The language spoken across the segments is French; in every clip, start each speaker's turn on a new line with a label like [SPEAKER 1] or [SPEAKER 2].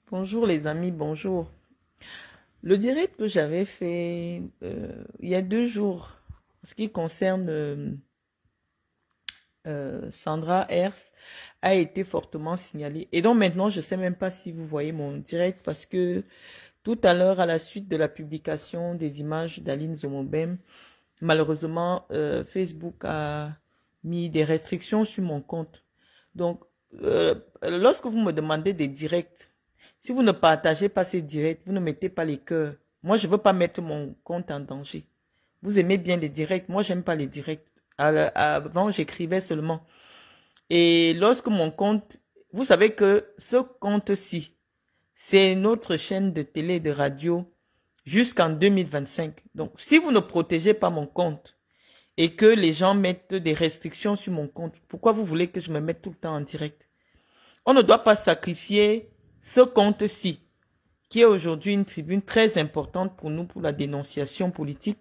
[SPEAKER 1] Bonjour les amis, bonjour. Le direct que j'avais fait il y a 2 jours, en ce qui concerne Sandra Hers, a été fortement signalé. Et donc maintenant, je ne sais même pas si vous voyez mon direct parce que tout à l'heure, à la suite de la publication des images d'Aline Zomobem, malheureusement, Facebook a mis des restrictions sur mon compte. Donc, lorsque vous me demandez des directs, si vous ne partagez pas ces directs, vous ne mettez pas les cœurs. Moi, je ne veux pas mettre mon compte en danger. Vous aimez bien les directs. Moi, j'aime pas les directs. Avant, j'écrivais seulement. Et lorsque mon compte, vous savez que ce compte-ci, c'est notre chaîne de télé et de radio jusqu'en 2025. Donc, si vous ne protégez pas mon compte et que les gens mettent des restrictions sur mon compte, pourquoi vous voulez que je me mette tout le temps en direct? On ne doit pas sacrifier ce compte-ci, qui est aujourd'hui une tribune très importante pour nous, pour la dénonciation politique,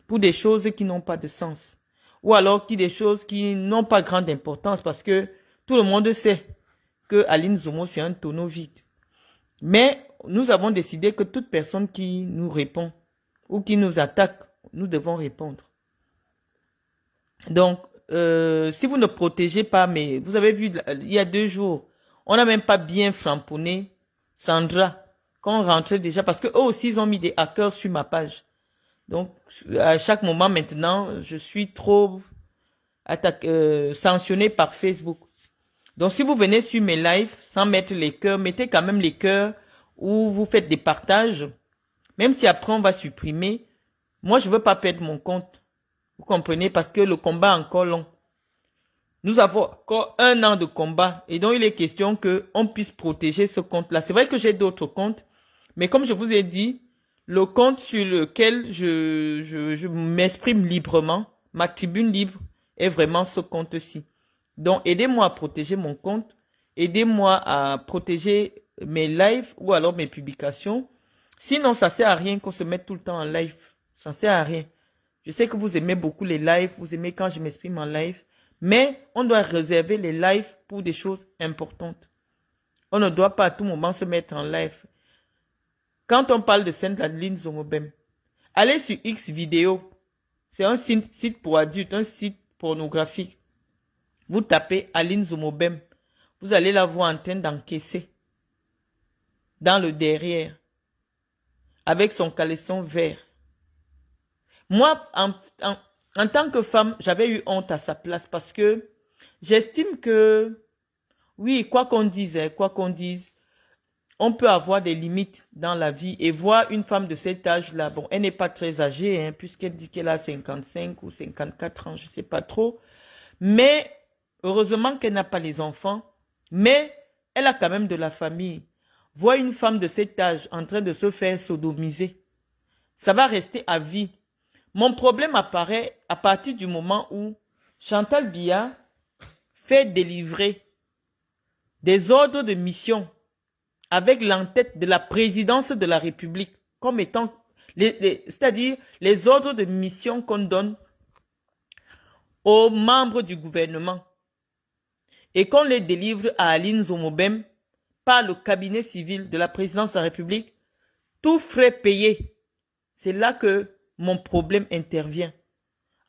[SPEAKER 1] pour des choses qui n'ont pas de sens. Ou alors des choses qui n'ont pas grande importance parce que tout le monde sait que Aline Zomo, c'est un tonneau vide. Mais nous avons décidé que toute personne qui nous répond ou qui nous attaque, nous devons répondre. Donc, si vous ne protégez pas, mais vous avez vu, il y a 2 jours, on n'a même pas bien framponné Sandra quand on rentrait déjà, parce que eux aussi, ils ont mis des hackers sur ma page. Donc, à chaque moment maintenant, je suis trop sanctionné par Facebook. Donc, si vous venez sur mes lives sans mettre les cœurs, mettez quand même les cœurs ou vous faites des partages. Même si après on va supprimer, moi je veux pas perdre mon compte. Vous comprenez? Parce que le combat est encore long. Nous avons encore 1 an de combat et donc il est question qu'on puisse protéger ce compte-là. C'est vrai que j'ai d'autres comptes, mais comme je vous ai dit, le compte sur lequel je m'exprime librement, ma tribune libre, est vraiment ce compte-ci. Donc aidez-moi à protéger mon compte, aidez-moi à protéger mes lives ou alors mes publications. Sinon, ça sert à rien qu'on se mette tout le temps en live. Ça sert à rien. Je sais que vous aimez beaucoup les lives, vous aimez quand je m'exprime en live. Mais on doit réserver les lives pour des choses importantes. On ne doit pas à tout moment se mettre en live. Quand on parle de Sainte-Adeline Zomobem, allez sur X vidéo. C'est un site pour adultes, un site pornographique. Vous tapez Aline Zomobem. Vous allez la voir en train d'encaisser dans le derrière avec son caleçon vert. Moi, en tant que femme, j'avais eu honte à sa place parce que j'estime que oui, quoi qu'on dise, on peut avoir des limites dans la vie et voir une femme de cet âge-là, bon, elle n'est pas très âgée, hein, puisqu'elle dit qu'elle a 55 ou 54 ans, je ne sais pas trop, mais heureusement qu'elle n'a pas les enfants, mais elle a quand même de la famille. Voir une femme de cet âge en train de se faire sodomiser, ça va rester à vie. Mon problème apparaît à partir du moment où Chantal Biya fait délivrer des ordres de mission avec l'entête de la présidence de la République comme étant, c'est-à-dire les ordres de mission qu'on donne aux membres du gouvernement et qu'on les délivre à Aline Zomobem par le cabinet civil de la présidence de la République, tout frais payé. C'est là que mon problème intervient.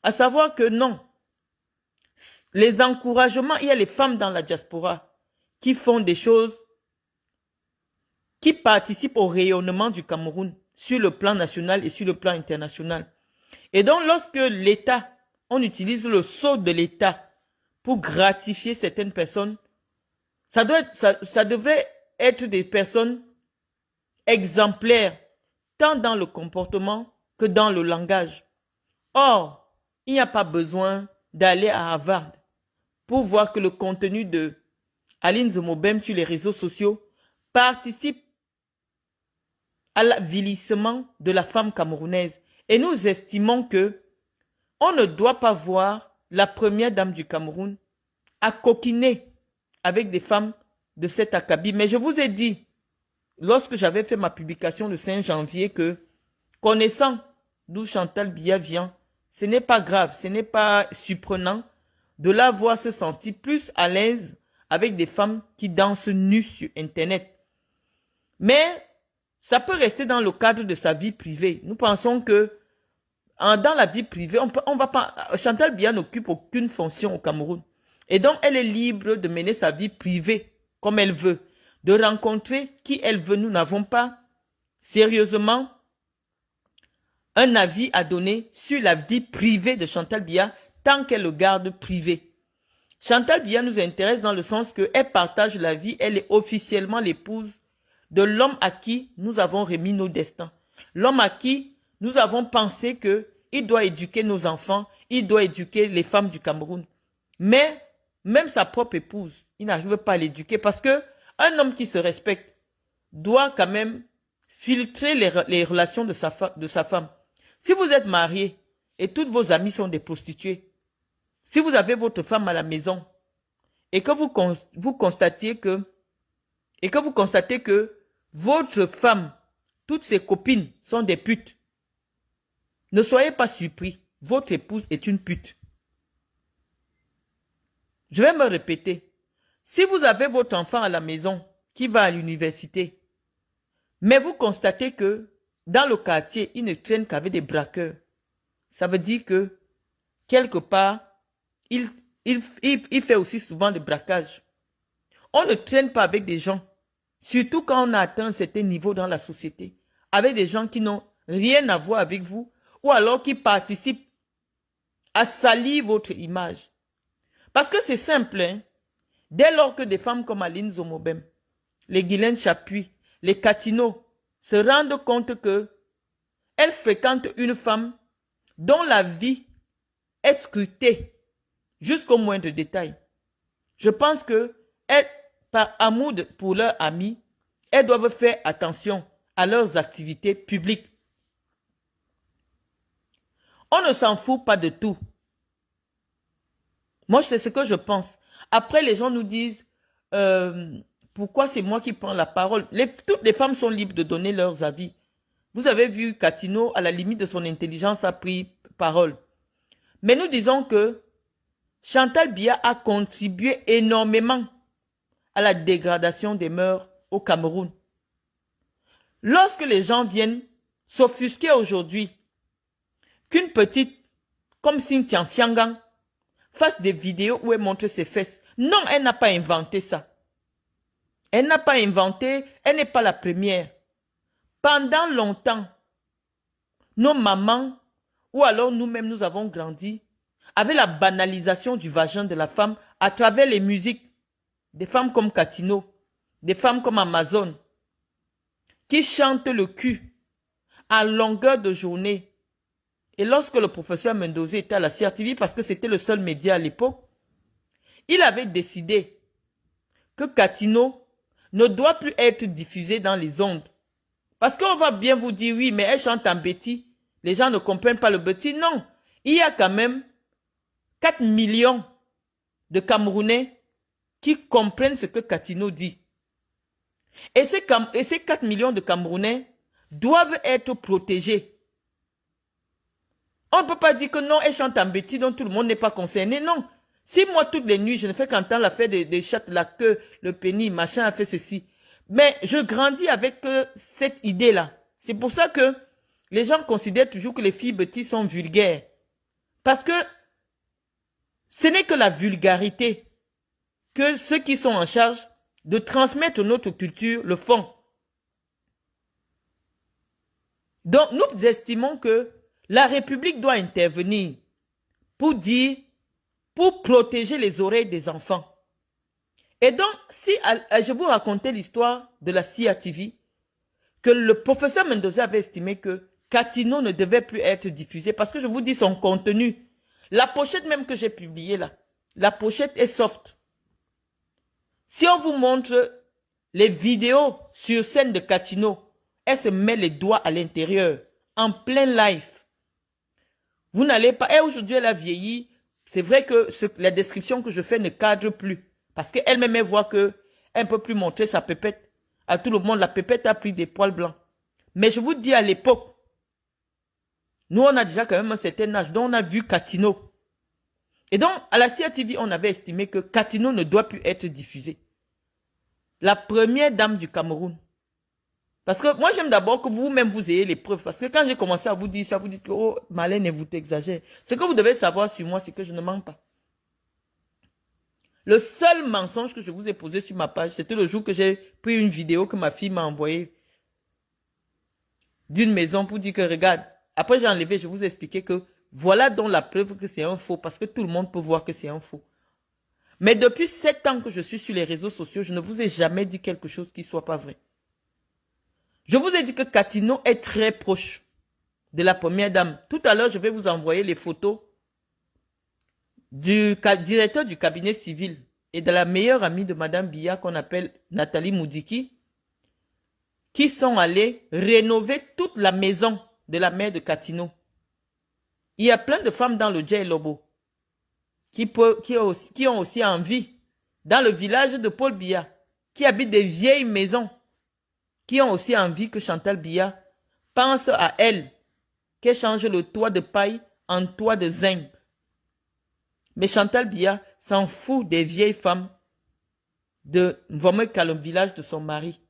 [SPEAKER 1] À savoir que non, les encouragements, il y a les femmes dans la diaspora qui font des choses, qui participent au rayonnement du Cameroun sur le plan national et sur le plan international. Et donc, lorsque l'État, on utilise le sceau de l'État pour gratifier certaines personnes, ça devrait être des personnes exemplaires, tant dans le comportement que dans le langage. Or, il n'y a pas besoin d'aller à Harvard pour voir que le contenu de Aline Zomobem sur les réseaux sociaux participe à l'avilissement de la femme camerounaise. Et nous estimons que on ne doit pas voir la première dame du Cameroun à coquiner avec des femmes de cet acabit. Mais je vous ai dit, lorsque j'avais fait ma publication le 5 janvier, que connaissant d'où Chantal Biya vient, ce n'est pas grave, ce n'est pas surprenant de la voir se sentir plus à l'aise avec des femmes qui dansent nues sur Internet. Mais ça peut rester dans le cadre de sa vie privée. Nous pensons que dans la vie privée, on va pas, Chantal Biya n'occupe aucune fonction au Cameroun. Et donc, elle est libre de mener sa vie privée comme elle veut, de rencontrer qui elle veut. Nous n'avons pas sérieusement un avis à donner sur la vie privée de Chantal Biya tant qu'elle le garde privé. Chantal Biya nous intéresse dans le sens qu'elle partage la vie, elle est officiellement l'épouse de l'homme à qui nous avons remis nos destins. L'homme à qui nous avons pensé qu'il doit éduquer nos enfants, il doit éduquer les femmes du Cameroun. Mais même sa propre épouse, il n'arrive pas à l'éduquer parce que un homme qui se respecte doit quand même filtrer les relations de sa femme. Si vous êtes marié et toutes vos amies sont des prostituées, si vous avez votre femme à la maison et que vous constatez que votre femme, toutes ses copines sont des putes, ne soyez pas surpris, votre épouse est une pute. Je vais me répéter. Si vous avez votre enfant à la maison qui va à l'université, mais vous constatez que dans le quartier, il ne traîne qu'avec des braqueurs, ça veut dire que quelque part, il fait aussi souvent des braquages. On ne traîne pas avec des gens, surtout quand on a atteint un certain niveau dans la société, avec des gens qui n'ont rien à voir avec vous, ou alors qui participent à salir votre image. Parce que c'est simple, hein? Dès lors que des femmes comme Aline Zomobem, les Guylaine Chapuis, les Katino se rendent compte que elles fréquentent une femme dont la vie est scrutée jusqu'au moindre détail. Je pense que elles, par amour pour leurs amis, elles doivent faire attention à leurs activités publiques. On ne s'en fout pas de tout. Moi, c'est ce que je pense. Après, les gens nous disent, pourquoi c'est moi qui prends la parole? Toutes les femmes sont libres de donner leurs avis. Vous avez vu, Katino, à la limite de son intelligence, a pris parole. Mais nous disons que Chantal Biya a contribué énormément à la dégradation des mœurs au Cameroun. Lorsque les gens viennent s'offusquer aujourd'hui qu'une petite, comme Cynthia Fiangang, fasse des vidéos où elle montre ses fesses. Non, elle n'a pas inventé ça. Elle n'a pas inventé, elle n'est pas la première. Pendant longtemps, nos mamans, ou alors nous-mêmes, nous avons grandi avec la banalisation du vagin de la femme à travers les musiques. Des femmes comme Katino, des femmes comme Amazon, qui chantent le cul à longueur de journée. Et lorsque le professeur Mendoza était à la CRTV, parce que c'était le seul média à l'époque, il avait décidé que Katino ne doit plus être diffusé dans les ondes. Parce qu'on va bien vous dire, oui, mais elle chante en béti. Les gens ne comprennent pas le béti. Non, il y a quand même 4 millions de Camerounais qui comprennent ce que Katino dit. Et ces 4 millions de Camerounais doivent être protégés. On ne peut pas dire que non, elle chante en béti, donc tout le monde n'est pas concerné. Non. Si moi, toutes les nuits, je ne fais qu'entendre l'affaire des chattes, la queue, le pénis, machin a fait ceci. Mais je grandis avec cette idée-là. C'est pour ça que les gens considèrent toujours que les filles bêtises sont vulgaires. Parce que ce n'est que la vulgarité que ceux qui sont en charge de transmettre notre culture le font. Donc, nous estimons que la République doit intervenir pour protéger les oreilles des enfants. Et donc, si je vous racontais l'histoire de la CRTV, que le professeur Mendoza avait estimé que Katino ne devait plus être diffusé, parce que je vous dis son contenu. La pochette même que j'ai publiée là, la pochette est soft. Si on vous montre les vidéos sur scène de Katino, elle se met les doigts à l'intérieur, en plein live. Vous n'allez pas... Et aujourd'hui, elle a vieilli. C'est vrai que la description que je fais ne cadre plus. Parce qu'elle-même, elle voit qu'elle ne peut plus montrer sa pépette. À tout le monde, la pépette a pris des poils blancs. Mais je vous dis, à l'époque, nous, on a déjà quand même un certain âge. Donc, on a vu Katino. Et donc, à la CRTV, on avait estimé que Katino ne doit plus être diffusé. La première dame du Cameroun Parce que moi, j'aime d'abord que vous-même, vous ayez les preuves. Parce que quand j'ai commencé à vous dire ça, vous dites que, oh, Marlène, vous exagérez. Ce que vous devez savoir sur moi, c'est que je ne mens pas. Le seul mensonge que je vous ai posé sur ma page, c'était le jour que j'ai pris une vidéo que ma fille m'a envoyée d'une maison pour dire que, regarde, après j'ai enlevé, je vous ai expliqué que voilà donc la preuve que c'est un faux, parce que tout le monde peut voir que c'est un faux. Mais depuis 7 ans que je suis sur les réseaux sociaux, je ne vous ai jamais dit quelque chose qui ne soit pas vrai. Je vous ai dit que Katino est très proche de la première dame. Tout à l'heure, je vais vous envoyer les photos du directeur du cabinet civil et de la meilleure amie de Madame Biya qu'on appelle Nathalie Moudiki, qui sont allés rénover toute la maison de la mère de Katino. Il y a plein de femmes dans le Djei Lobo qui ont aussi envie, dans le village de Paul Biya, qui habitent des vieilles maisons, qui ont aussi envie que Chantal Biya pense à elle, qu'elle change le toit de paille en toit de zinc. Mais Chantal Biya s'en fout des vieilles femmes de Vomeka, le village de son mari.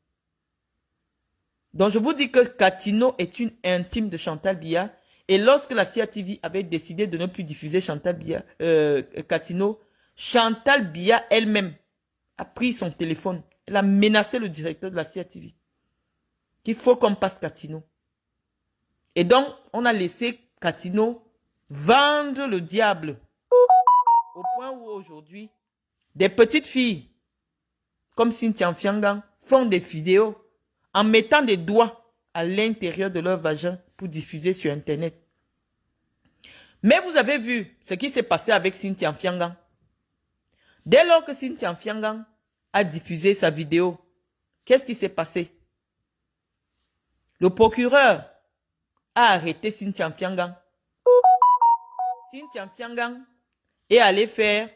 [SPEAKER 1] Donc je vous dis que Katino est une intime de Chantal Biya. Et lorsque la CATV avait décidé de ne plus diffuser Katino, Chantal Biya elle-même a pris son téléphone. Elle a menacé le directeur de la CATV qu'il faut qu'on passe Katino. Et donc, on a laissé Katino vendre le diable. Au point où aujourd'hui, des petites filles comme Cynthia Mfiangang font des vidéos en mettant des doigts à l'intérieur de leur vagin pour diffuser sur Internet. Mais vous avez vu ce qui s'est passé avec Cynthia Mfiangang. Dès lors que Cynthia Mfiangang a diffusé sa vidéo, qu'est-ce qui s'est passé? Le procureur a arrêté Cynthia Mfiangang. Cynthia Mfiangang est allée faire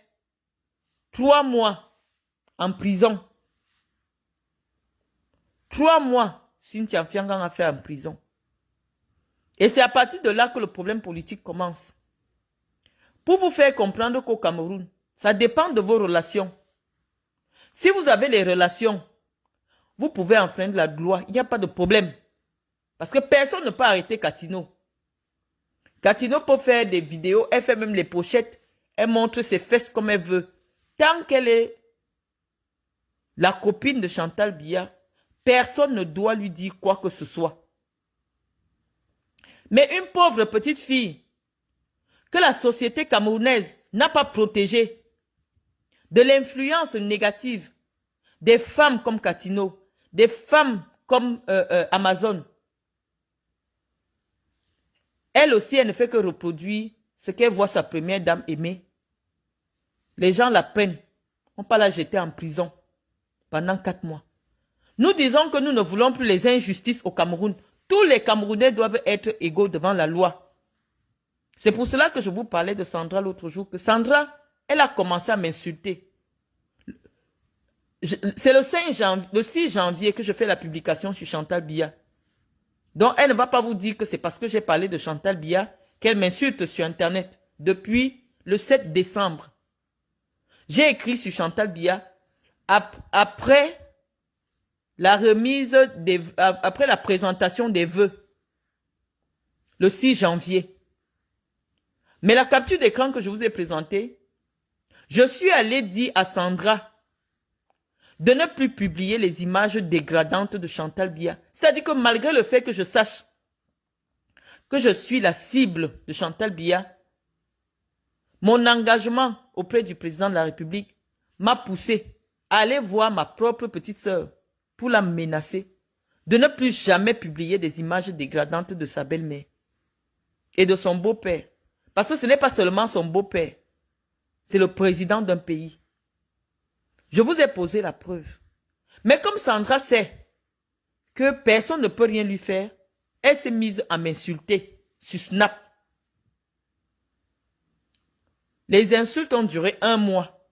[SPEAKER 1] 3 mois en prison. 3 mois, Cynthia Mfiangang a fait en prison. Et c'est à partir de là que le problème politique commence. Pour vous faire comprendre qu'au Cameroun, ça dépend de vos relations. Si vous avez les relations, vous pouvez enfreindre la loi, il n'y a pas de problème. Parce que personne ne peut arrêter Katino. Katino peut faire des vidéos, elle fait même les pochettes, elle montre ses fesses comme elle veut. Tant qu'elle est la copine de Chantal Biya, personne ne doit lui dire quoi que ce soit. Mais une pauvre petite fille que la société camerounaise n'a pas protégée de l'influence négative des femmes comme Katino, des femmes comme Amazon, elle aussi, elle ne fait que reproduire ce qu'elle voit sa première dame aimer. Les gens la prennent. On peut la jeter en prison pendant 4 mois. Nous disons que nous ne voulons plus les injustices au Cameroun. Tous les Camerounais doivent être égaux devant la loi. C'est pour cela que je vous parlais de Sandra l'autre jour. Que Sandra, elle a commencé à m'insulter. C'est le 6 janvier que je fais la publication sur Chantal Biya. Donc, elle ne va pas vous dire que c'est parce que j'ai parlé de Chantal Biya qu'elle m'insulte sur Internet. Depuis le 7 décembre, j'ai écrit sur Chantal Biya après la remise après la présentation des vœux, le 6 janvier. Mais la capture d'écran que je vous ai présentée, je suis allé dire à Sandra de ne plus publier les images dégradantes de Chantal Biya. C'est-à-dire que malgré le fait que je sache que je suis la cible de Chantal Biya, mon engagement auprès du président de la République m'a poussé à aller voir ma propre petite sœur pour la menacer de ne plus jamais publier des images dégradantes de sa belle-mère et de son beau-père. Parce que ce n'est pas seulement son beau-père, c'est le président d'un pays. Je vous ai posé la preuve. Mais comme Sandra sait que personne ne peut rien lui faire, elle s'est mise à m'insulter sur Snap. Les insultes ont duré 1 mois.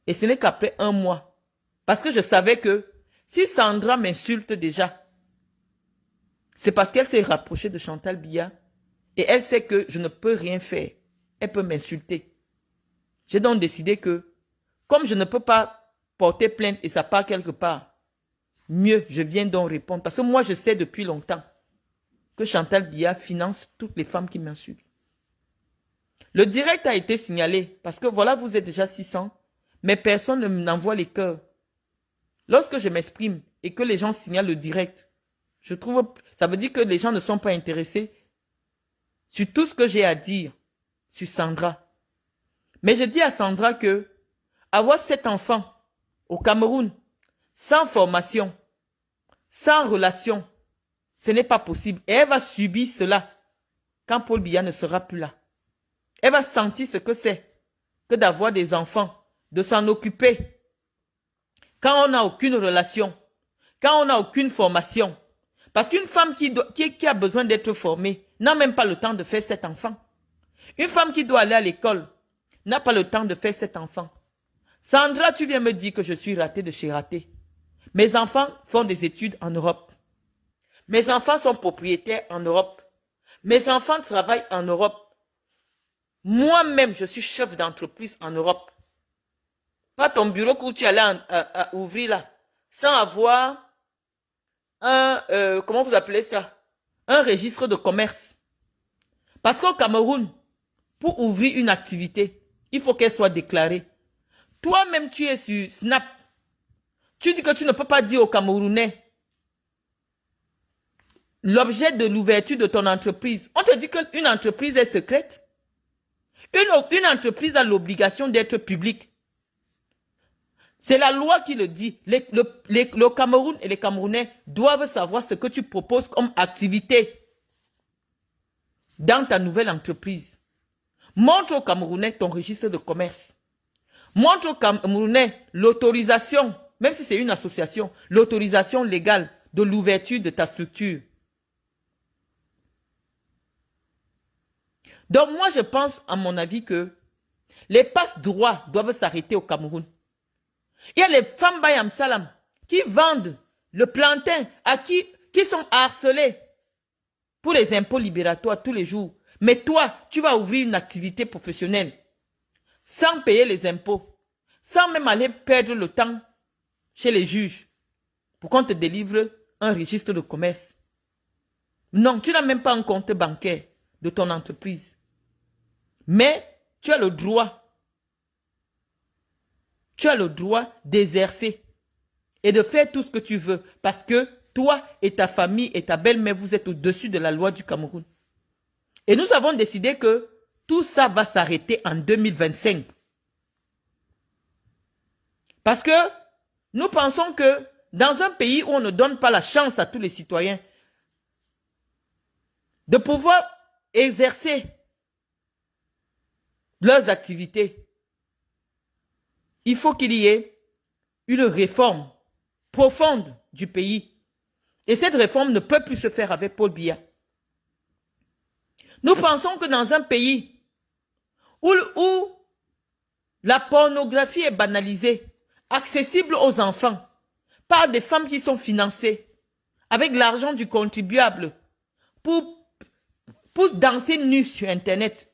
[SPEAKER 1] Et ce n'est qu'après 1 mois. Parce que je savais que si Sandra m'insulte déjà, c'est parce qu'elle s'est rapprochée de Chantal Biya et elle sait que je ne peux rien faire. Elle peut m'insulter. J'ai donc décidé que, comme je ne peux pas porter plainte et ça part quelque part, mieux je viens donc répondre. Parce que moi, je sais depuis longtemps que Chantal Biya finance toutes les femmes qui m'insultent. Le direct a été signalé parce que voilà, vous êtes déjà 600, mais personne ne m'envoie les cœurs. Lorsque je m'exprime et que les gens signalent le direct, je trouve, ça veut dire que les gens ne sont pas intéressés sur tout ce que j'ai à dire sur Sandra. Mais je dis à Sandra que avoir 7 enfants au Cameroun, sans formation, sans relation, ce n'est pas possible. Et elle va subir cela quand Paul Biya ne sera plus là. Elle va sentir ce que c'est que d'avoir des enfants, de s'en occuper. Quand on n'a aucune relation, quand on n'a aucune formation. Parce qu'une femme qui a besoin d'être formée n'a même pas le temps de faire 7 enfants. Une femme qui doit aller à l'école n'a pas le temps de faire 7 enfants. Sandra, tu viens me dire que je suis ratée de chez ratée. Mes enfants font des études en Europe. Mes enfants sont propriétaires en Europe. Mes enfants travaillent en Europe. Moi-même, je suis chef d'entreprise en Europe. Pas ton bureau que tu allais à ouvrir là, sans avoir un, comment vous appelez ça? Un registre de commerce. Parce qu'au Cameroun, pour ouvrir une activité, il faut qu'elle soit déclarée. Toi-même, tu es sur Snap. Tu dis que tu ne peux pas dire aux Camerounais l'objet de l'ouverture de ton entreprise. On te dit qu'une entreprise est secrète. Une entreprise a l'obligation d'être publique. C'est la loi qui le dit. Le Cameroun et les Camerounais doivent savoir ce que tu proposes comme activité dans ta nouvelle entreprise. Montre aux Camerounais ton registre de commerce. Montre aux Camerounais l'autorisation, même si c'est une association, l'autorisation légale de l'ouverture de ta structure. Donc moi je pense à mon avis que les passe-droits doivent s'arrêter au Cameroun. Il y a les femmes Bayam Salam qui vendent le plantain à qui sont harcelés pour les impôts libératoires tous les jours. Mais toi, tu vas ouvrir une activité professionnelle sans payer les impôts, sans même aller perdre le temps chez les juges pour qu'on te délivre un registre de commerce. Non, tu n'as même pas un compte bancaire de ton entreprise. Mais tu as le droit. Tu as le droit d'exercer et de faire tout ce que tu veux parce que toi et ta famille et ta belle-mère, vous êtes au-dessus de la loi du Cameroun. Et nous avons décidé que tout ça va s'arrêter en 2025. Parce que nous pensons que dans un pays où on ne donne pas la chance à tous les citoyens de pouvoir exercer leurs activités, il faut qu'il y ait une réforme profonde du pays. Et cette réforme ne peut plus se faire avec Paul Biya. Nous pensons que dans un pays où la pornographie est banalisée, accessible aux enfants, par des femmes qui sont financées, avec l'argent du contribuable, pour danser nues sur Internet,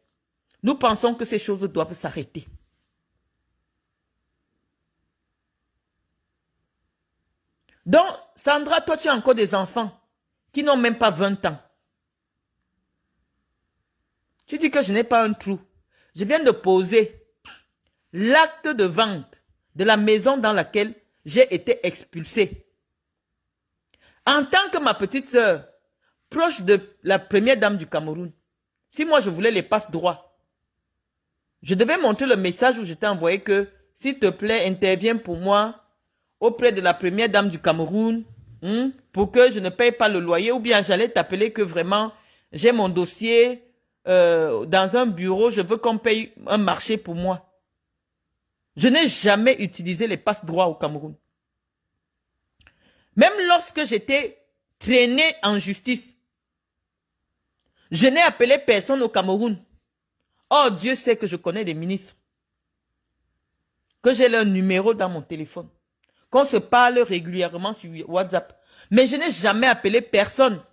[SPEAKER 1] nous pensons que ces choses doivent s'arrêter. Donc, Sandra, toi, tu as encore des enfants qui n'ont même pas 20 ans. Tu dis que je n'ai pas un trou. Je viens de poser l'acte de vente de la maison dans laquelle j'ai été expulsée. En tant que ma petite sœur, proche de la première dame du Cameroun, si moi je voulais les passe-droits, je devais montrer le message où je t'ai envoyé que, s'il te plaît, interviens pour moi auprès de la première dame du Cameroun, pour que je ne paye pas le loyer, ou bien j'allais t'appeler que vraiment, j'ai mon dossier dans un bureau, je veux qu'on paye un marché pour moi. Je n'ai jamais utilisé les passe-droits au Cameroun. Même lorsque j'étais traîné en justice, je n'ai appelé personne au Cameroun. Oh, Dieu sait que je connais des ministres, que j'ai leur numéro dans mon téléphone, qu'on se parle régulièrement sur WhatsApp. Mais je n'ai jamais appelé personne.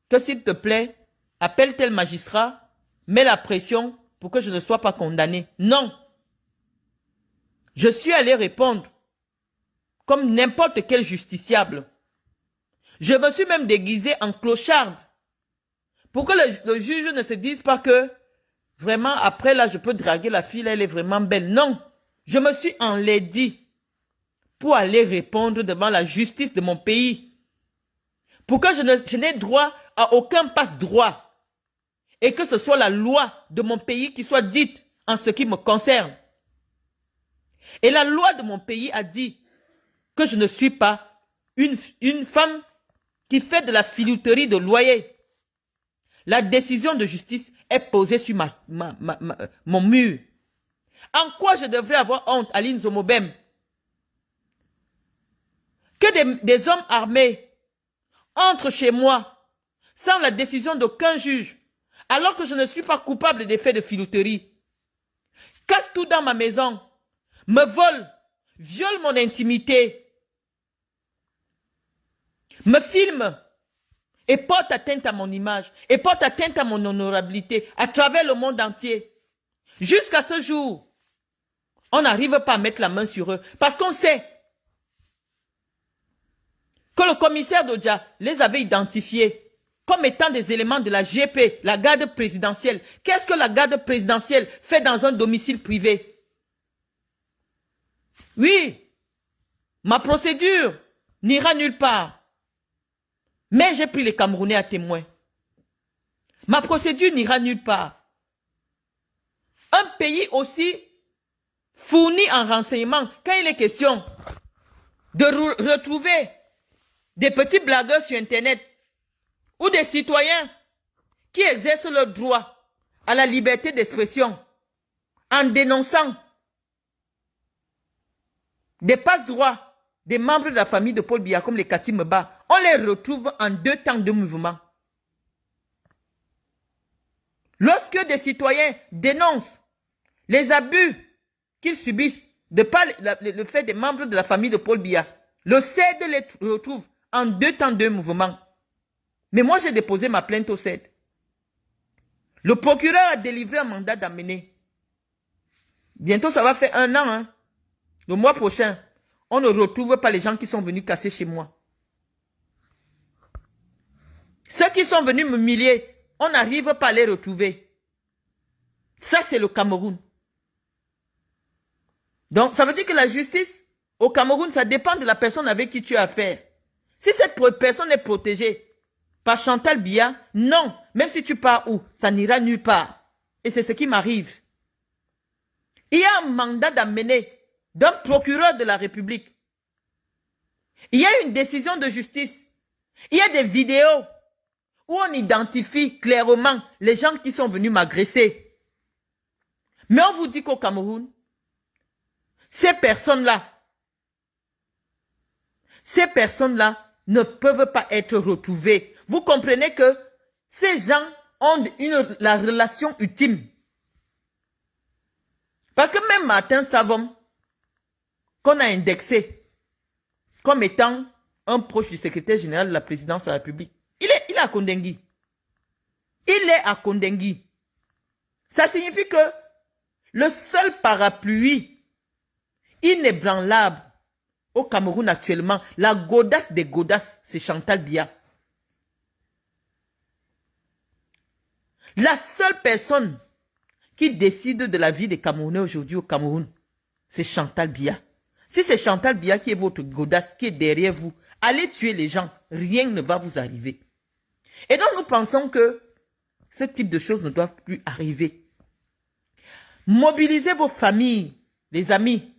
[SPEAKER 1] Que s'il te plaît, appelle tel magistrat, mets la pression pour que je ne sois pas condamné. Non. Je suis allé répondre comme n'importe quel justiciable. Je me suis même déguisée en clocharde pour que le juge ne se dise pas que vraiment après là je peux draguer la fille, elle est vraiment belle. Non, je me suis enlaidie pour aller répondre devant la justice de mon pays. Pour que je n'ai droit à aucun passe-droit. Et que ce soit la loi de mon pays qui soit dite en ce qui me concerne. Et la loi de mon pays a dit que je ne suis pas une femme qui fait de la filouterie de loyer. La décision de justice est posée sur mon mur. En quoi je devrais avoir honte, Aline Zomobem? Que des hommes armés entrent chez moi sans la décision d'aucun juge, alors que je ne suis pas coupable des faits de filouterie, cassent tout dans ma maison, me volent, violent mon intimité, me filment et portent atteinte à mon image, et portent atteinte à mon honorabilité à travers le monde entier. Jusqu'à ce jour, on n'arrive pas à mettre la main sur eux, parce qu'on sait que le commissaire d'Odja les avait identifiés comme étant des éléments de la GP, la garde présidentielle. Qu'est-ce que la garde présidentielle fait dans un domicile privé? Oui, ma procédure n'ira nulle part. Mais j'ai pris les Camerounais à témoin. Ma procédure n'ira nulle part. Un pays aussi fourni en renseignements, quand il est question de retrouver des petits blagueurs sur Internet ou des citoyens qui exercent leur droit à la liberté d'expression en dénonçant des passe-droits des membres de la famille de Paul Biya comme les Katimeba, on les retrouve en 2 temps de mouvement. Lorsque des citoyens dénoncent les abus qu'ils subissent de par le fait des membres de la famille de Paul Biya, le CED les retrouve en 2 temps de mouvement. Mais moi, j'ai déposé ma plainte au CED. Le procureur a délivré un mandat d'amener. Bientôt, ça va faire 1 an. Hein. Le mois prochain, on ne retrouve pas les gens qui sont venus casser chez moi. Ceux qui sont venus m'humilier, on n'arrive pas à les retrouver. Ça, c'est le Cameroun. Donc, ça veut dire que la justice au Cameroun, ça dépend de la personne avec qui tu as affaire. Si cette personne est protégée par Chantal Biya, non. Même si tu pars où, ça n'ira nulle part. Et c'est ce qui m'arrive. Il y a un mandat d'amener d'un procureur de la République. Il y a une décision de justice. Il y a des vidéos où on identifie clairement les gens qui sont venus m'agresser. Mais on vous dit qu'au Cameroun, ces personnes-là ne peuvent pas être retrouvées. Vous comprenez que ces gens ont la relation ultime. Parce que même Martin Savon, qu'on a indexé comme étant un proche du secrétaire général de la présidence de la République, il est à Kondengui. Il est à Kondengui. Ça signifie que le seul parapluie inébranlable au Cameroun actuellement, la godasse des godasses, c'est Chantal Biya. La seule personne qui décide de la vie des Camerounais aujourd'hui au Cameroun, c'est Chantal Biya. Si c'est Chantal Biya qui est votre godasse, qui est derrière vous, allez tuer les gens, rien ne va vous arriver. Et donc nous pensons que ce type de choses ne doivent plus arriver. Mobilisez vos familles, les amis.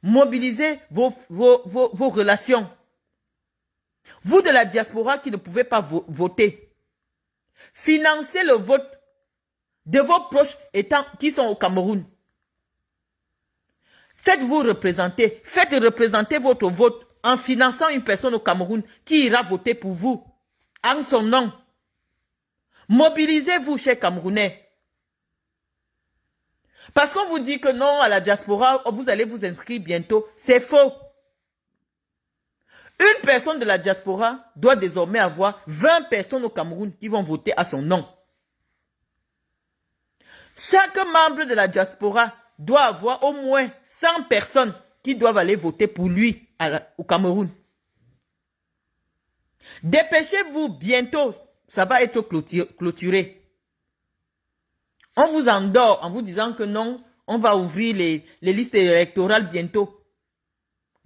[SPEAKER 1] Mobilisez vos relations. Vous de la diaspora qui ne pouvez pas voter, financez le vote de vos proches qui sont au Cameroun. Faites-vous représenter. Faites représenter votre vote en finançant une personne au Cameroun qui ira voter pour vous en son nom. Mobilisez-vous, chers Camerounais. Parce qu'on vous dit que non, à la diaspora, vous allez vous inscrire bientôt. C'est faux. Une personne de la diaspora doit désormais avoir 20 personnes au Cameroun qui vont voter à son nom. Chaque membre de la diaspora doit avoir au moins 100 personnes qui doivent aller voter pour lui au Cameroun. Dépêchez-vous, bientôt, ça va être clôturé. On vous endort en vous disant que non, on va ouvrir les listes électorales bientôt.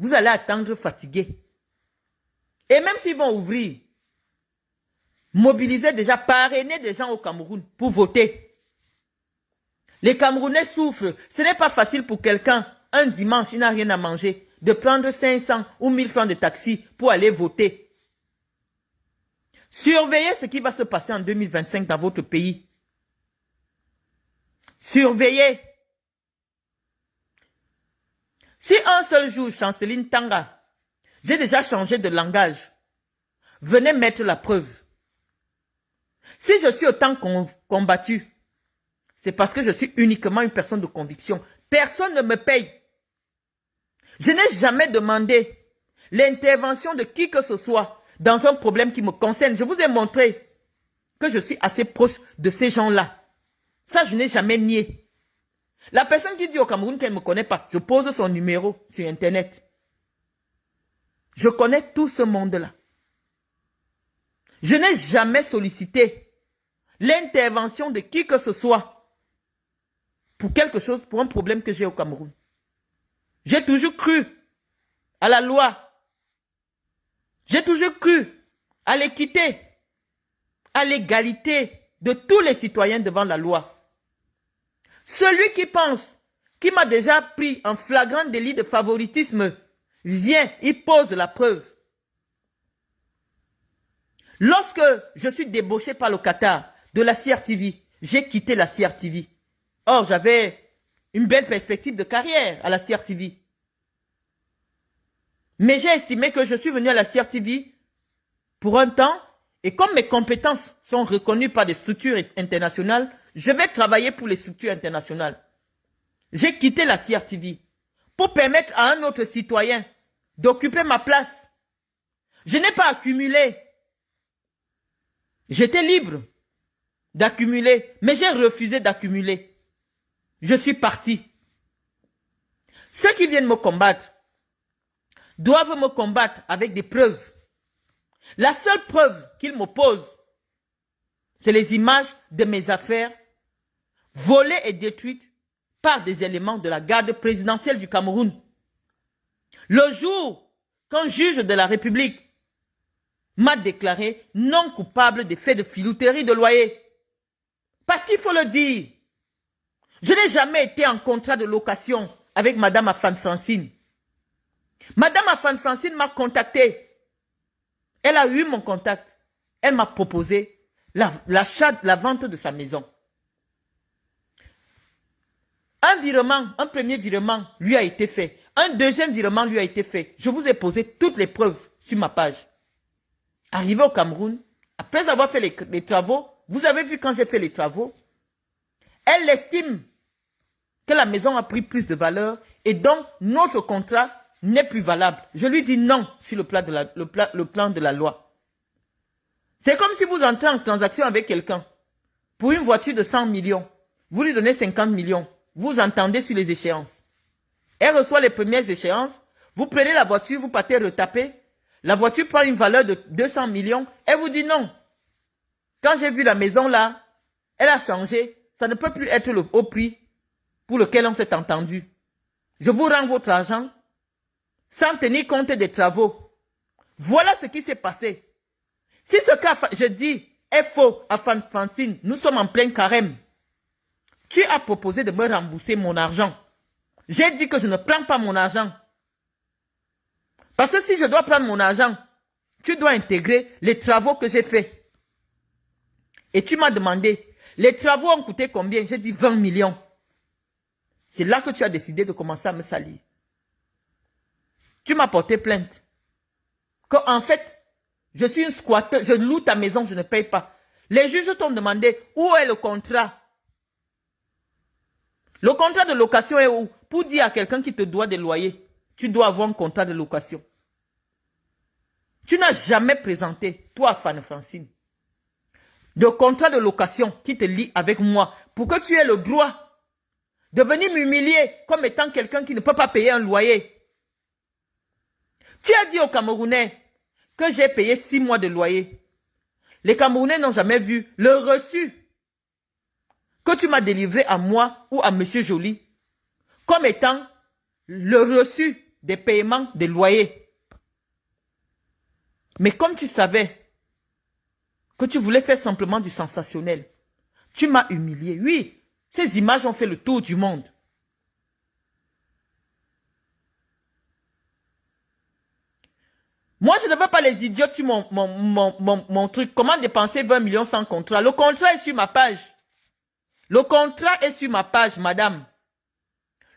[SPEAKER 1] Vous allez attendre fatigué. Et même s'ils vont ouvrir, mobilisez déjà, parrainez des gens au Cameroun pour voter. Les Camerounais souffrent. Ce n'est pas facile pour quelqu'un, un dimanche, il n'a rien à manger, de prendre 500 ou 1000 francs de taxi pour aller voter. Surveillez ce qui va se passer en 2025 dans votre pays. Surveillez. Si un seul jour, Chanceline Tanga, j'ai déjà changé de langage, venez mettre la preuve. Si je suis autant combattu, c'est parce que je suis uniquement une personne de conviction. Personne ne me paye. Je n'ai jamais demandé l'intervention de qui que ce soit dans un problème qui me concerne. Je vous ai montré que je suis assez proche de ces gens-là. Ça, je n'ai jamais nié. La personne qui dit au Cameroun qu'elle ne me connaît pas, je pose son numéro sur Internet. Je connais tout ce monde-là. Je n'ai jamais sollicité l'intervention de qui que ce soit pour quelque chose, pour un problème que j'ai au Cameroun. J'ai toujours cru à la loi. J'ai toujours cru à l'équité, à l'égalité de tous les citoyens devant la loi. Celui qui pense, qui m'a déjà pris en flagrant délit de favoritisme, vient, il pose la preuve. Lorsque je suis débauché par le Qatar de la CRTV, j'ai quitté la CRTV. Or, j'avais une belle perspective de carrière à la CRTV. Mais j'ai estimé que je suis venu à la CRTV pour un temps, et comme mes compétences sont reconnues par des structures internationales, je vais travailler pour les structures internationales. J'ai quitté la CRTV pour permettre à un autre citoyen d'occuper ma place. Je n'ai pas accumulé. J'étais libre d'accumuler, mais j'ai refusé d'accumuler. Je suis parti. Ceux qui viennent me combattre doivent me combattre avec des preuves. La seule preuve qu'ils m'opposent, c'est les images de mes affaires volées et détruites par des éléments de la garde présidentielle du Cameroun. Le jour qu'un juge de la République m'a déclaré non coupable des faits de filouterie de loyer. Parce qu'il faut le dire, je n'ai jamais été en contrat de location avec Madame Afan Francine. Madame Afan Francine m'a contacté. Elle a eu mon contact. Elle m'a proposé l'achat, la vente de sa maison. Un premier virement lui a été fait. Un deuxième virement lui a été fait. Je vous ai posé toutes les preuves sur ma page. Arrivé au Cameroun, après avoir fait les travaux, vous avez vu quand j'ai fait les travaux, elle estime que la maison a pris plus de valeur et donc notre contrat n'est plus valable. Je lui dis non sur le plan de la loi. C'est comme si vous entrez en transaction avec quelqu'un pour une voiture de 100 millions. Vous lui donnez 50 millions. Vous entendez sur les échéances. Elle reçoit les premières échéances. Vous prenez la voiture, vous partez retaper. La voiture prend une valeur de 200 millions. Elle vous dit non. Quand j'ai vu la maison là, elle a changé. Ça ne peut plus être le haut prix pour lequel on s'est entendu. Je vous rends votre argent sans tenir compte des travaux. Voilà ce qui s'est passé. Si ce cas, je dis, est faux à Francine, nous sommes en plein carême. Tu as proposé de me rembourser mon argent. J'ai dit que je ne prends pas mon argent. Parce que si je dois prendre mon argent, tu dois intégrer les travaux que j'ai faits. Et tu m'as demandé, les travaux ont coûté combien? J'ai dit 20 millions. C'est là que tu as décidé de commencer à me salir. Tu m'as porté plainte. En fait, je suis une squatteuse, je loue ta maison, je ne paye pas. Les juges t'ont demandé où est le contrat. Le contrat de location est où? Pour dire à quelqu'un qui te doit des loyers, tu dois avoir un contrat de location. Tu n'as jamais présenté, toi, Fanny Francine, de contrat de location qui te lie avec moi pour que tu aies le droit de venir m'humilier comme étant quelqu'un qui ne peut pas payer un loyer. Tu as dit aux Camerounais que j'ai payé 6 mois de loyer. Les Camerounais n'ont jamais vu le reçu que tu m'as délivré à moi ou à Monsieur Joly comme étant le reçu des paiements des loyers. Mais comme tu savais que tu voulais faire simplement du sensationnel, tu m'as humilié. Oui, ces images ont fait le tour du monde. Moi, je ne veux pas les idiots sur mon truc. Comment dépenser 20 millions sans contrat? Le contrat est sur ma page. Le contrat est sur ma page, madame.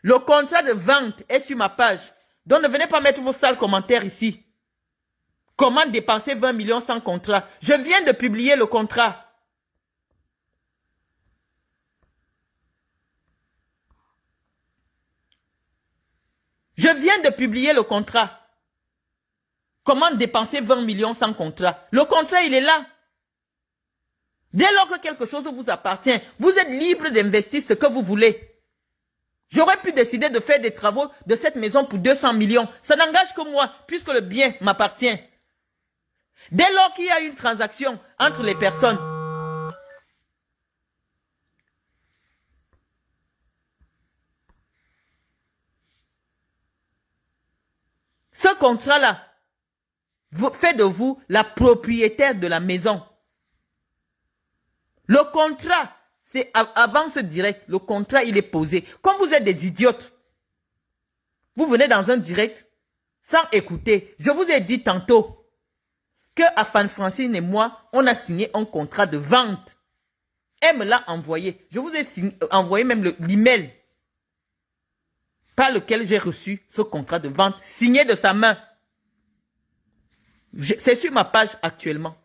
[SPEAKER 1] Le contrat de vente est sur ma page. Donc, ne venez pas mettre vos sales commentaires ici. Comment dépenser 20 millions sans contrat? Je viens de publier le contrat. Je viens de publier le contrat. Comment dépenser 20 millions sans contrat? Le contrat, il est là. Dès lors que quelque chose vous appartient, vous êtes libre d'investir ce que vous voulez. J'aurais pu décider de faire des travaux de cette maison pour 200 millions. Ça n'engage que moi, puisque le bien m'appartient. Dès lors qu'il y a une transaction entre les personnes, ce contrat-là fait de vous la propriétaire de la maison. Le contrat, c'est avance direct. Le contrat, il est posé. Comme vous êtes des idiotes, vous venez dans un direct sans écouter. Je vous ai dit tantôt que Afan Francine et moi, on a signé un contrat de vente. Elle me l'a envoyé. Je vous ai envoyé même l'email par lequel j'ai reçu ce contrat de vente signé de sa main. C'est sur ma page actuellement.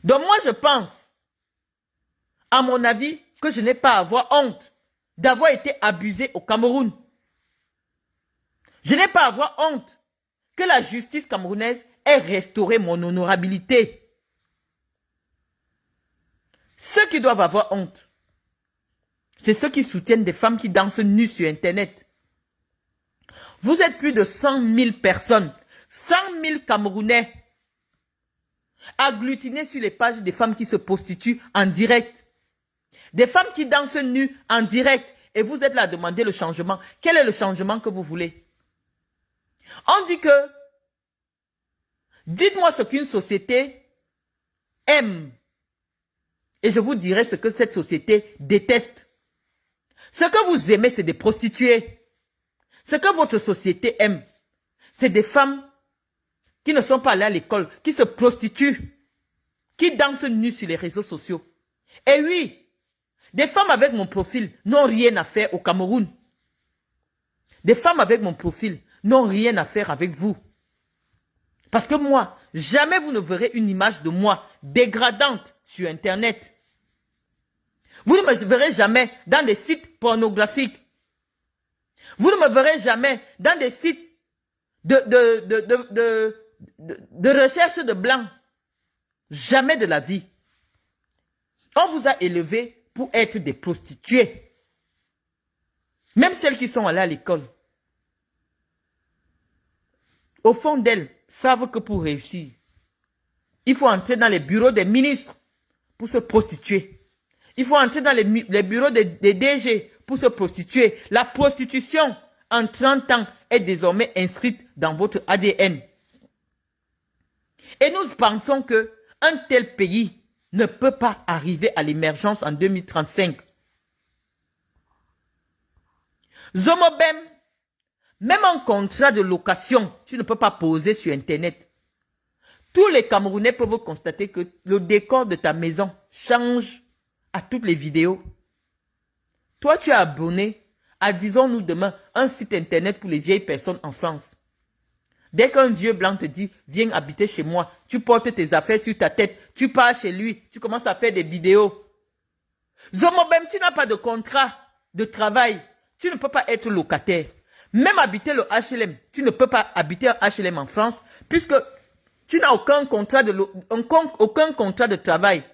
[SPEAKER 1] Donc moi, je pense, à mon avis, que je n'ai pas à avoir honte d'avoir été abusé au Cameroun. Je n'ai pas à avoir honte que la justice camerounaise ait restauré mon honorabilité. Ceux qui doivent avoir honte, c'est ceux qui soutiennent des femmes qui dansent nues sur Internet. Vous êtes plus de 100 000 personnes, 100 000 Camerounais agglutinés sur les pages des femmes qui se prostituent en direct. Des femmes qui dansent nues en direct. Et vous êtes là à demander le changement. Quel est le changement que vous voulez? On dit que, dites-moi ce qu'une société aime. Et je vous dirai ce que cette société déteste. Ce que vous aimez, c'est des prostituées. Ce que votre société aime, c'est des femmes qui ne sont pas allées à l'école, qui se prostituent, qui dansent nues sur les réseaux sociaux. Et oui, des femmes avec mon profil n'ont rien à faire au Cameroun. Des femmes avec mon profil n'ont rien à faire avec vous. Parce que moi, jamais vous ne verrez une image de moi dégradante sur Internet. Vous ne me verrez jamais dans des sites pornographiques. Vous ne me verrez jamais dans des sites de recherche de blancs. Jamais de la vie. On vous a élevé pour être des prostituées. Même celles qui sont allées à l'école. Au fond d'elles, savent que pour réussir, il faut entrer dans les bureaux des ministres pour se prostituer. Il faut entrer dans les bureaux des DG pour se prostituer. La prostitution, en 30 ans, est désormais inscrite dans votre ADN. Et nous pensons qu'un tel pays ne peut pas arriver à l'émergence en 2035. Zomobem, même un contrat de location, tu ne peux pas poser sur Internet. Tous les Camerounais peuvent constater que le décor de ta maison change à toutes les vidéos. Toi, tu es abonné à, disons-nous demain, un site Internet pour les vieilles personnes en France. Dès qu'un vieux blanc te dit, viens habiter chez moi, tu portes tes affaires sur ta tête, tu pars chez lui, tu commences à faire des vidéos. Zomobem, tu n'as pas de contrat de travail, tu ne peux pas être locataire. Même habiter le HLM, tu ne peux pas habiter un HLM en France, puisque tu n'as aucun contrat de travail.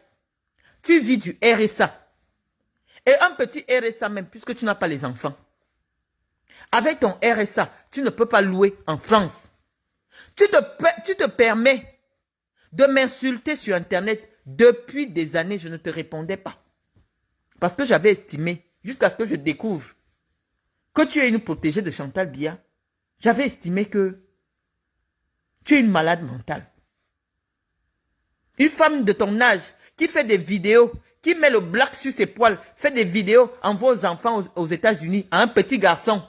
[SPEAKER 1] Tu vis du RSA. Et un petit RSA même, puisque tu n'as pas les enfants. Avec ton RSA, tu ne peux pas louer en France. Tu te permets de m'insulter sur Internet. Depuis des années, je ne te répondais pas. Parce que j'avais estimé, jusqu'à ce que je découvre que tu es une protégée de Chantal Biya, j'avais estimé que tu es une malade mentale. Une femme de ton âge qui fait des vidéos, qui met le black sur ses poils, fait des vidéos, envoie aux enfants aux États-Unis, à un petit garçon.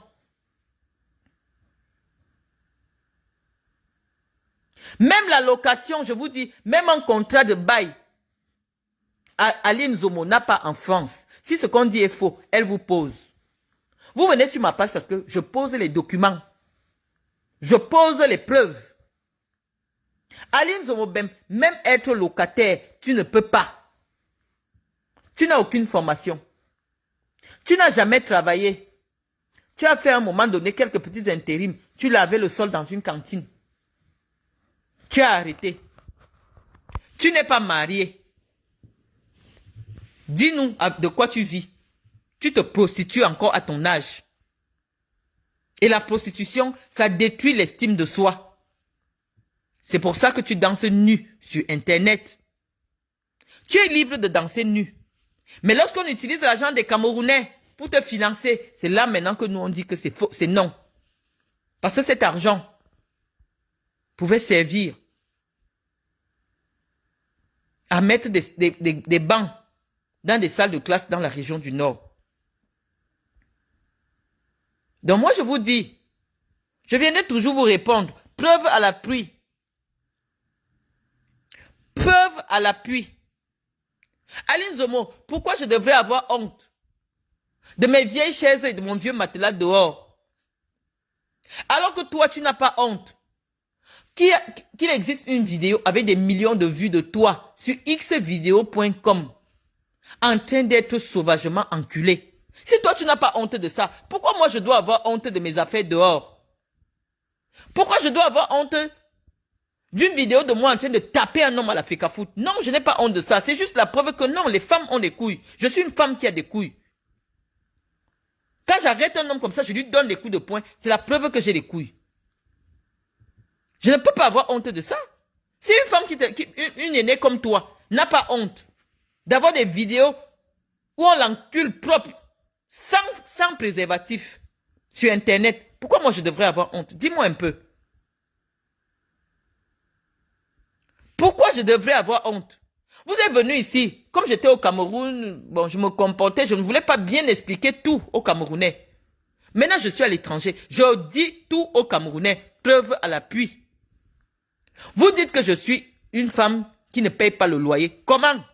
[SPEAKER 1] Même la location, je vous dis, même un contrat de bail, Aline Zomo n'a pas en France. Si ce qu'on dit est faux, elle vous pose. Vous venez sur ma page parce que je pose les documents. Je pose les preuves. Aline Zomo, même être locataire, tu ne peux pas. Tu n'as aucune formation. Tu n'as jamais travaillé. Tu as fait à un moment donné quelques petits intérims. Tu lavais le sol dans une cantine. Tu as arrêté. Tu n'es pas marié. Dis-nous de quoi tu vis. Tu te prostitues encore à ton âge. Et la prostitution, ça détruit l'estime de soi. C'est pour ça que tu danses nu sur Internet. Tu es libre de danser nu. Mais lorsqu'on utilise l'argent des Camerounais pour te financer, c'est là maintenant que nous on dit que c'est faux, c'est non. Parce que cet argent pouvait servir à mettre des bancs dans des salles de classe dans la région du Nord. Donc moi je vous dis, je viendrai toujours vous répondre, preuve à l'appui. Preuve à l'appui. Aline Zomo, pourquoi je devrais avoir honte de mes vieilles chaises et de mon vieux matelas dehors? Alors que toi, tu n'as pas honte. Qu'il existe une vidéo avec des millions de vues de toi sur xvideo.com en train d'être sauvagement enculé. Si toi, tu n'as pas honte de ça, pourquoi moi, je dois avoir honte de mes affaires dehors? Pourquoi je dois avoir honte d'une vidéo de moi en train de taper un homme à la fécafoot? Non, je n'ai pas honte de ça. C'est juste la preuve que non, les femmes ont des couilles. Je suis une femme qui a des couilles. Quand j'arrête un homme comme ça, je lui donne des coups de poing. C'est la preuve que j'ai des couilles. Je ne peux pas avoir honte de ça. Si une femme une aînée comme toi n'a pas honte d'avoir des vidéos où on l'encule propre, sans préservatif, sur Internet, pourquoi moi je devrais avoir honte? Dis-moi un peu. Pourquoi je devrais avoir honte? Vous êtes venu ici, comme j'étais au Cameroun, bon, je me comportais, je ne voulais pas bien expliquer tout aux Camerounais. Maintenant, je suis à l'étranger, je dis tout aux Camerounais, preuve à l'appui. Vous dites que je suis une femme qui ne paye pas le loyer. Comment?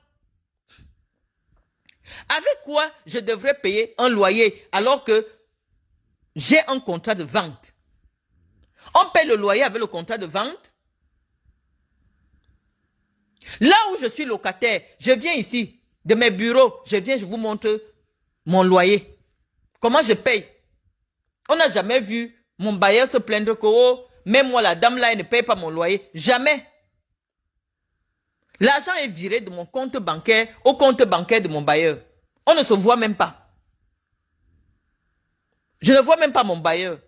[SPEAKER 1] Avec quoi je devrais payer un loyer alors que j'ai un contrat de vente? On paye le loyer avec le contrat de vente. Là où je suis locataire, je viens ici, de mes bureaux, je viens, je vous montre mon loyer. Comment je paye? On n'a jamais vu mon bailleur se plaindre que, oh, même moi, la dame là, elle ne paye pas mon loyer. Jamais. L'argent est viré de mon compte bancaire au compte bancaire de mon bailleur. On ne se voit même pas. Je ne vois même pas mon bailleur.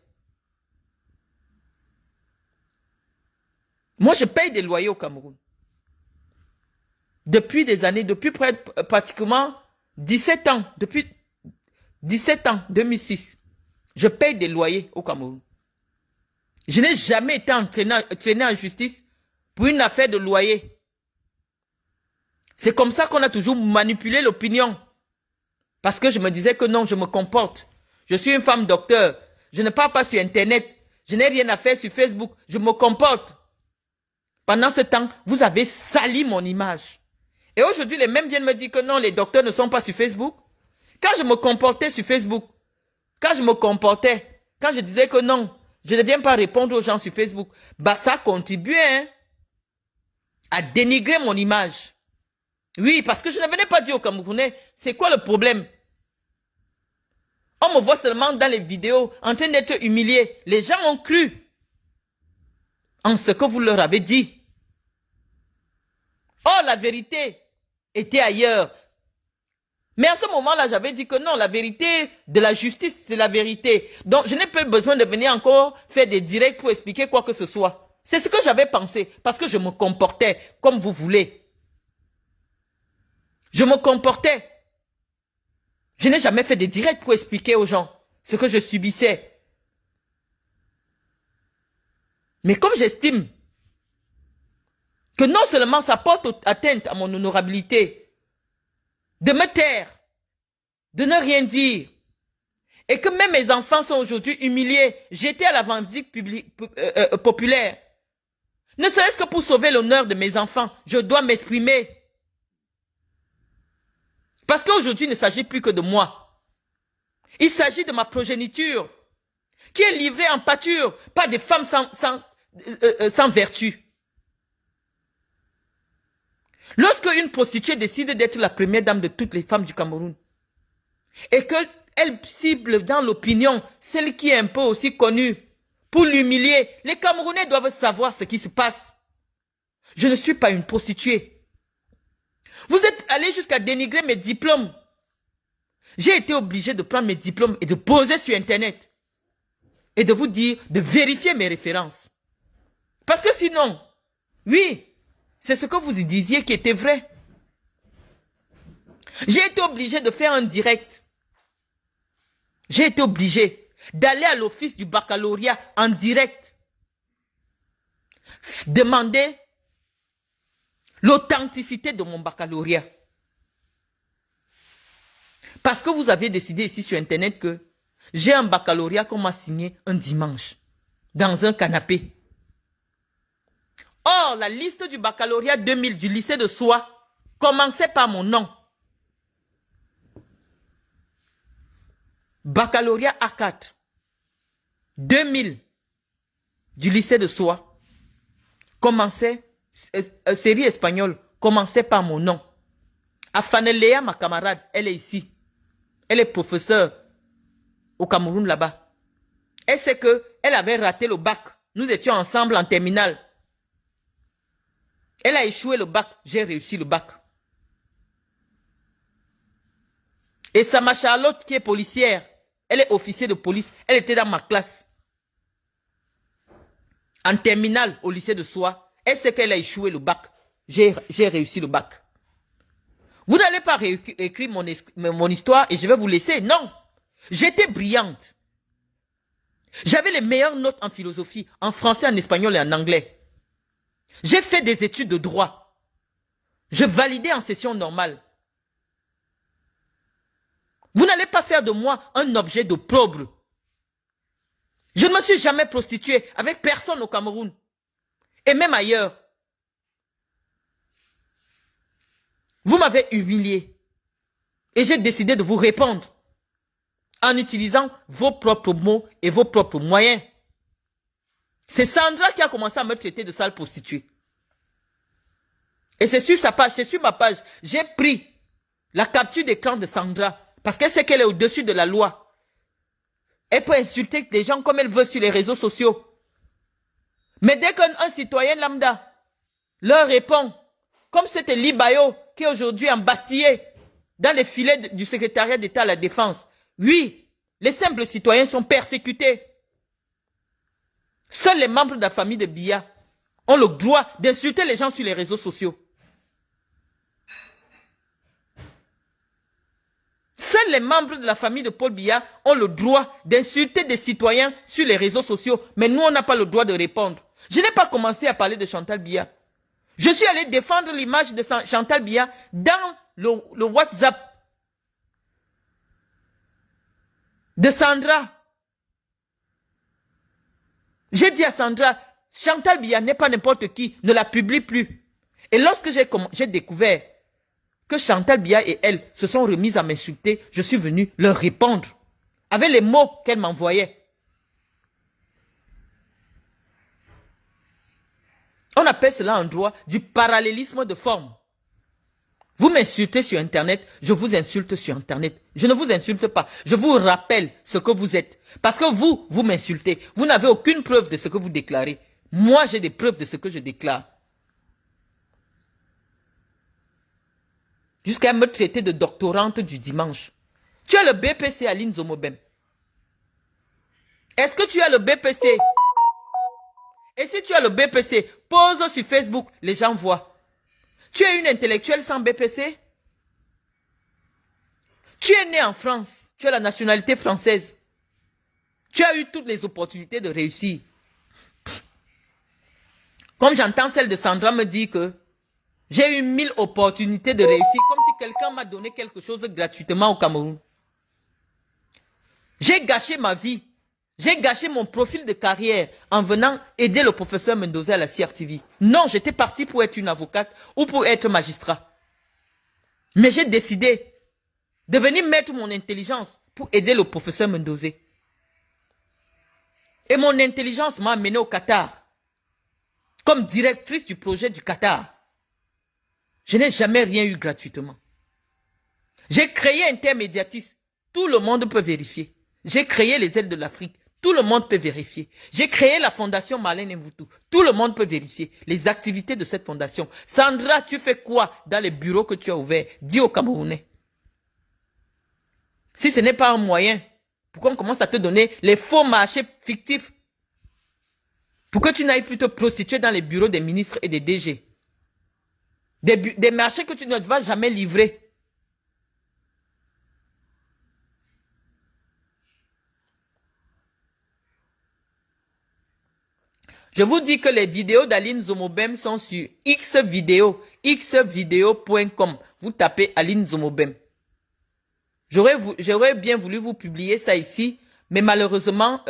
[SPEAKER 1] Moi, je paye des loyers au Cameroun. Depuis des années, depuis pratiquement 17 ans, depuis 17 ans, 2006, je paye des loyers au Cameroun. Je n'ai jamais été entraîné en justice pour une affaire de loyer. C'est comme ça qu'on a toujours manipulé l'opinion. Parce que je me disais que non, je me comporte. Je suis une femme docteur. Je ne parle pas sur Internet. Je n'ai rien à faire sur Facebook. Je me comporte. Pendant ce temps, vous avez sali mon image. Et aujourd'hui, les mêmes viennent me dire que non, les docteurs ne sont pas sur Facebook. Quand je me comportais sur Facebook, quand je disais que non, je ne viens pas répondre aux gens sur Facebook, bah ça contribuait à dénigrer mon image. Oui, parce que je ne venais pas dire aux Camerounais, c'est quoi le problème? On me voit seulement dans les vidéos en train d'être humilié. Les gens ont cru en ce que vous leur avez dit. Or, la vérité était ailleurs. Mais à ce moment-là, j'avais dit que non, la vérité de la justice, c'est la vérité. Donc, je n'ai pas besoin de venir encore faire des directs pour expliquer quoi que ce soit. C'est ce que j'avais pensé, parce que je me comportais comme vous voulez. Je me comportais. Je n'ai jamais fait de direct pour expliquer aux gens ce que je subissais. Mais comme j'estime que non seulement ça porte atteinte à mon honorabilité, de me taire, de ne rien dire, et que même mes enfants sont aujourd'hui humiliés, jetés à la vendique populaire, ne serait-ce que pour sauver l'honneur de mes enfants, je dois m'exprimer. Parce qu'aujourd'hui, il ne s'agit plus que de moi. Il s'agit de ma progéniture, qui est livrée en pâture par des femmes sans vertu. Lorsque une prostituée décide d'être la première dame de toutes les femmes du Cameroun, et qu'elle cible dans l'opinion celle qui est un peu aussi connue, pour l'humilier, les Camerounais doivent savoir ce qui se passe. Je ne suis pas une prostituée. Vous êtes allé jusqu'à dénigrer mes diplômes. J'ai été obligé de prendre mes diplômes et de poser sur Internet. Et de vous dire de vérifier mes références. Parce que sinon, oui, c'est ce que vous disiez qui était vrai. J'ai été obligé de faire un direct. J'ai été obligé d'aller à l'office du baccalauréat en direct. Demander l'authenticité de mon baccalauréat. Parce que vous avez décidé ici sur Internet que j'ai un baccalauréat qu'on m'a signé un dimanche, dans un canapé. Or, la liste du baccalauréat 2000 du lycée de Soie commençait par mon nom. Baccalauréat A4 2000 du lycée de Soie commençait, série espagnole, commençait par mon nom. Afanelea, ma camarade, elle est ici. Elle est professeure au Cameroun là-bas. Elle sait qu'elle avait raté le bac. Nous étions ensemble en terminale. Elle a échoué le bac. J'ai réussi le bac. Et Sama Charlotte, qui est policière, elle est officier de police. Elle était dans ma classe. En terminale au lycée de Soie. Elle sait qu'elle a échoué le bac. J'ai réussi le bac. Vous n'allez pas réécrire mon histoire et je vais vous laisser. Non. J'étais brillante. J'avais les meilleures notes en philosophie, en français, en espagnol et en anglais. J'ai fait des études de droit. Je validais en session normale. Vous n'allez pas faire de moi un objet d'opprobre. Je ne me suis jamais prostituée avec personne au Cameroun. Et même ailleurs. Vous m'avez humilié. Et j'ai décidé de vous répondre. En utilisant vos propres mots et vos propres moyens. C'est Sandra qui a commencé à me traiter de sale prostituée. Et c'est sur sa page, c'est sur ma page. J'ai pris la capture d'écran de Sandra. Parce qu'elle sait qu'elle est au-dessus de la loi. Elle peut insulter des gens comme elle veut sur les réseaux sociaux. Mais dès qu'un citoyen lambda leur répond, comme c'était Libayo qui est aujourd'hui embastillé dans les filets du secrétariat d'État à la Défense. Oui, les simples citoyens sont persécutés. Seuls les membres de la famille de Biya ont le droit d'insulter les gens sur les réseaux sociaux. Seuls les membres de la famille de Paul Biya ont le droit d'insulter des citoyens sur les réseaux sociaux. Mais nous, on n'a pas le droit de répondre. Je n'ai pas commencé à parler de Chantal Biya. Je suis allé défendre l'image de Chantal Biya dans le WhatsApp de Sandra. J'ai dit à Sandra, Chantal Biya n'est pas n'importe qui, ne la publie plus. Et lorsque j'ai découvert que Chantal Biya et elle se sont remises à m'insulter, je suis venu leur répondre avec les mots qu'elle m'envoyait. On appelle cela en droit du parallélisme de forme. Vous m'insultez sur Internet, je vous insulte sur Internet. Je ne vous insulte pas, je vous rappelle ce que vous êtes. Parce que vous m'insultez. Vous n'avez aucune preuve de ce que vous déclarez. Moi, j'ai des preuves de ce que je déclare. Jusqu'à me traiter de doctorante du dimanche. Tu as le BPC Aline Zomobem. Est-ce que tu as le BPC? Et si tu as le BPC, pose sur Facebook, les gens voient. Tu es une intellectuelle sans BPC? Tu es né en France, tu as la nationalité française. Tu as eu toutes les opportunités de réussir. Comme j'entends celle de Sandra me dire que j'ai eu 1000 opportunités de réussir, comme si quelqu'un m'a donné quelque chose gratuitement au Cameroun. J'ai gâché ma vie. J'ai gâché mon profil de carrière en venant aider le professeur Mendoza à la CRTV. Non, j'étais parti pour être une avocate ou pour être magistrat. Mais j'ai décidé de venir mettre mon intelligence pour aider le professeur Mendoza. Et mon intelligence m'a amené au Qatar. Comme directrice du projet du Qatar. Je n'ai jamais rien eu gratuitement. J'ai créé Intermédiatis. Tout le monde peut vérifier. J'ai créé les aides de l'Afrique. Tout le monde peut vérifier. J'ai créé la fondation Marlène Mvutu. Tout le monde peut vérifier les activités de cette fondation. Sandra, tu fais quoi dans les bureaux que tu as ouverts? Dis aux Camerounais. Si ce n'est pas un moyen, pourquoi on commence à te donner les faux marchés fictifs? Pour que tu n'ailles plus te prostituer dans les bureaux des ministres et des DG. Des marchés que tu ne vas jamais livrer. Je vous dis que les vidéos d'Aline Zomobem sont sur xvideo.com. Vous tapez Aline Zomobem. J'aurais bien voulu vous publier ça ici, mais malheureusement,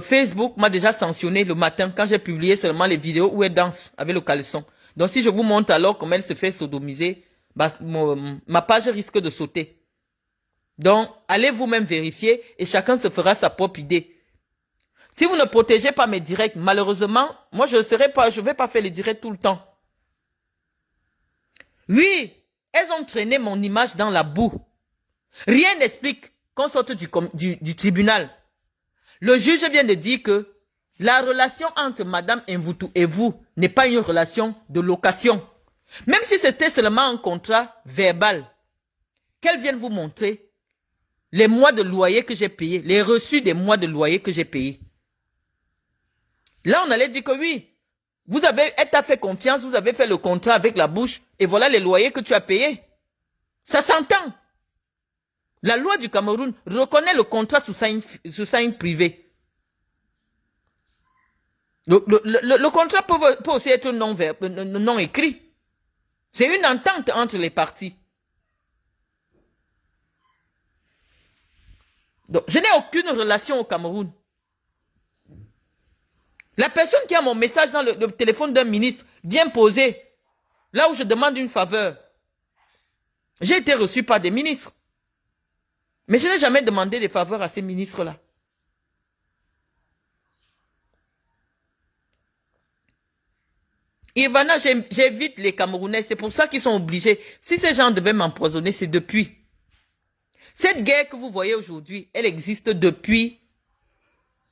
[SPEAKER 1] Facebook m'a déjà sanctionné le matin quand j'ai publié seulement les vidéos où elle danse avec le caleçon. Donc si je vous montre alors comment elle se fait sodomiser, ma page risque de sauter. Donc allez vous-même vérifier et chacun se fera sa propre idée. Si vous ne protégez pas mes directs, malheureusement, moi je ne vais pas faire les directs tout le temps. Oui, elles ont traîné mon image dans la boue. Rien n'explique qu'on sorte du tribunal. Le juge vient de dire que la relation entre Madame Mvutu et vous n'est pas une relation de location. Même si c'était seulement un contrat verbal, qu'elle vienne vous montrer les mois de loyer que j'ai payés, les reçus des mois de loyer que j'ai payés. Là, on allait dire que oui, elle t'a fait confiance, vous avez fait le contrat avec la bouche, et voilà les loyers que tu as payés. Ça s'entend. La loi du Cameroun reconnaît le contrat sous signe privé. Le contrat peut aussi être non écrit. C'est une entente entre les parties. Donc, je n'ai aucune relation au Cameroun. La personne qui a mon message dans le téléphone d'un ministre vient poser là où je demande une faveur. J'ai été reçu par des ministres. Mais je n'ai jamais demandé des faveurs à ces ministres-là. Ivana, j'évite les Camerounais. C'est pour ça qu'ils sont obligés. Si ces gens devaient m'empoisonner, c'est depuis. Cette guerre que vous voyez aujourd'hui, elle existe depuis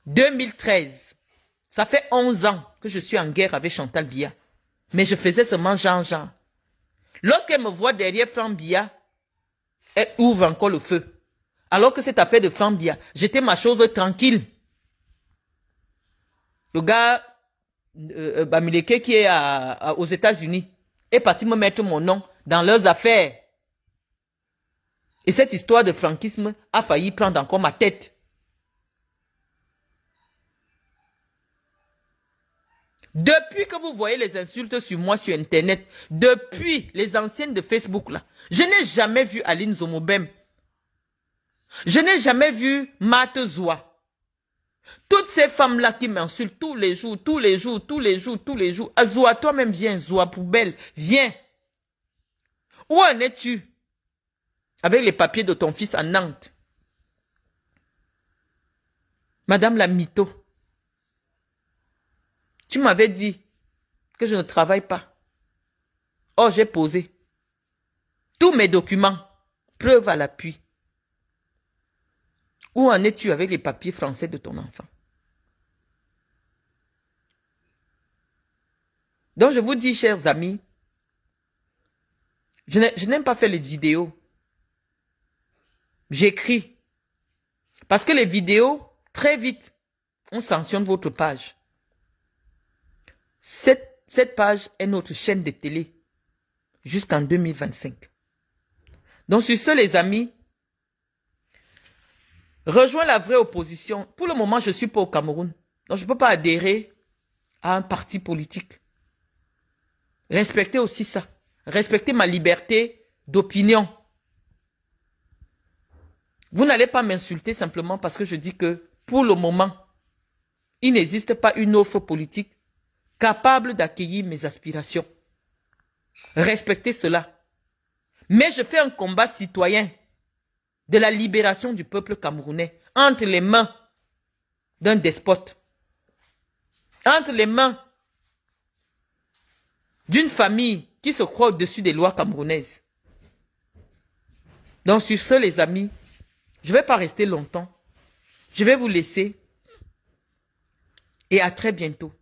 [SPEAKER 1] 2013. Ça fait 11 ans que je suis en guerre avec Chantal Biya. Mais je faisais seulement genre. Lorsqu'elle me voit derrière Franck Biya, elle ouvre encore le feu. Alors que cette affaire de Franck Biya, j'étais ma chose tranquille. Le gars, Bamileke qui est aux États-Unis, est parti me mettre mon nom dans leurs affaires. Et cette histoire de franquisme a failli prendre encore ma tête. Depuis que vous voyez les insultes sur moi sur Internet, depuis les anciennes de Facebook là, je n'ai jamais vu Aline Zomobem. Je n'ai jamais vu Mate Zoua. Toutes ces femmes-là qui m'insultent tous les jours. Zoua, toi-même viens, Zoua poubelle, viens. Où en es-tu avec les papiers de ton fils à Nantes? Madame la mytho. Tu m'avais dit que je ne travaille pas. Oh, j'ai posé tous mes documents, preuve à l'appui. Où en es-tu avec les papiers français de ton enfant? Donc je vous dis, chers amis, je n'aime pas faire les vidéos. J'écris. Parce que les vidéos, très vite, on sanctionne votre page. Cette page est notre chaîne de télé jusqu'en 2025. Donc sur ce, les amis, rejoins la vraie opposition. Pour le moment, je ne suis pas au Cameroun. Donc je ne peux pas adhérer à un parti politique. Respectez aussi ça. Respectez ma liberté d'opinion. Vous n'allez pas m'insulter simplement parce que je dis que, pour le moment, il n'existe pas une offre politique capable d'accueillir mes aspirations. Respectez cela. Mais je fais un combat citoyen de la libération du peuple camerounais entre les mains d'un despote, entre les mains d'une famille qui se croit au-dessus des lois camerounaises. Donc sur ce, les amis, je ne vais pas rester longtemps. Je vais vous laisser et à très bientôt.